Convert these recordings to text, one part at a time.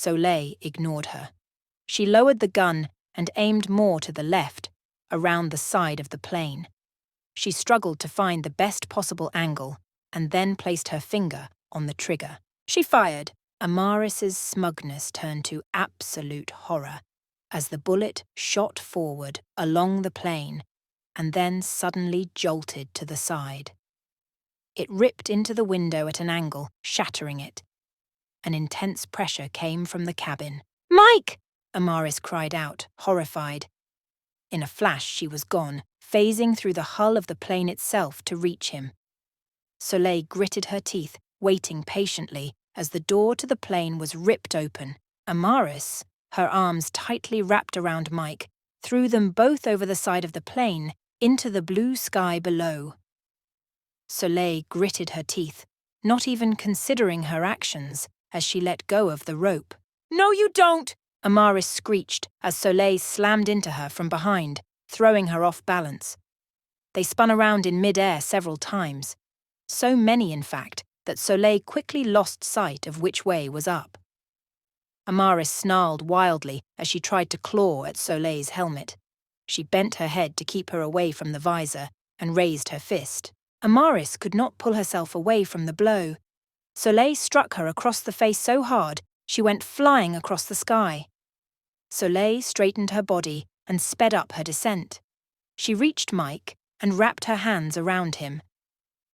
Soleil ignored her. She lowered the gun and aimed more to the left, around the side of the plane. She struggled to find the best possible angle and then placed her finger on the trigger. She fired. Amaris's smugness turned to absolute horror as the bullet shot forward along the plane and then suddenly jolted to the side. It ripped into the window at an angle, shattering it. An intense pressure came from the cabin. "Mike!" Amaris cried out, horrified. In a flash, she was gone, phasing through the hull of the plane itself to reach him. Soleil gritted her teeth, waiting patiently as the door to the plane was ripped open. Amaris, her arms tightly wrapped around Mike, threw them both over the side of the plane into the blue sky below. Soleil gritted her teeth, not even considering her actions as she let go of the rope. "No, you don't!" Amaris screeched as Soleil slammed into her from behind, throwing her off balance. They spun around in mid-air several times. So many, in fact, that Soleil quickly lost sight of which way was up. Amaris snarled wildly as she tried to claw at Soleil's helmet. She bent her head to keep her away from the visor and raised her fist. Amaris could not pull herself away from the blow. Soleil struck her across the face so hard she went flying across the sky. Soleil straightened her body and sped up her descent. She reached Mike and wrapped her hands around him.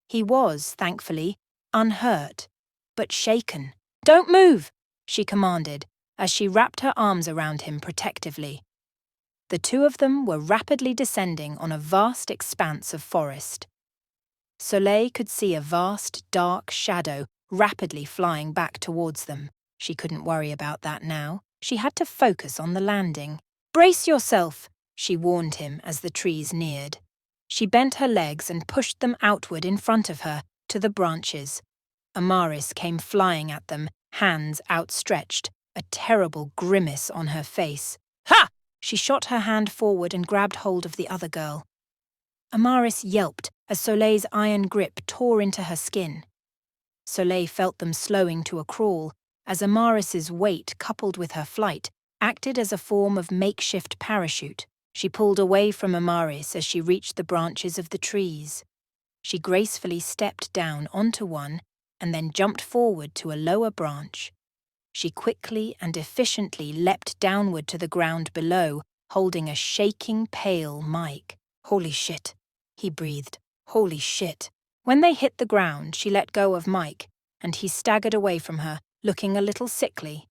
He was, thankfully, unhurt, but shaken. "Don't move!" she commanded as she wrapped her arms around him protectively. The two of them were rapidly descending on a vast expanse of forest. Soleil could see a vast, dark shadow rapidly flying back towards them. She couldn't worry about that now. She had to focus on the landing. "Brace yourself," she warned him as the trees neared. She bent her legs and pushed them outward in front of her, to the branches. Amaris came flying at them, hands outstretched, a terrible grimace on her face. "Ha!" She shot her hand forward and grabbed hold of the other girl. Amaris yelped as Soleil's iron grip tore into her skin. Soleil felt them slowing to a crawl, as Amaris's weight coupled with her flight acted as a form of makeshift parachute. She pulled away from Amaris as she reached the branches of the trees. She gracefully stepped down onto one and then jumped forward to a lower branch. She quickly and efficiently leapt downward to the ground below, holding a shaking, pale Mike. "Holy shit," he breathed. "Holy shit." When they hit the ground, she let go of Mike, and he staggered away from her, looking a little sickly.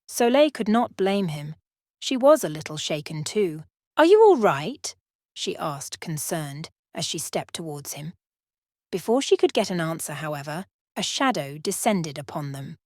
Soleil could not blame him. She was a little shaken too. "Are you all right?" she asked, concerned, as she stepped towards him. Before she could get an answer, however, a shadow descended upon them.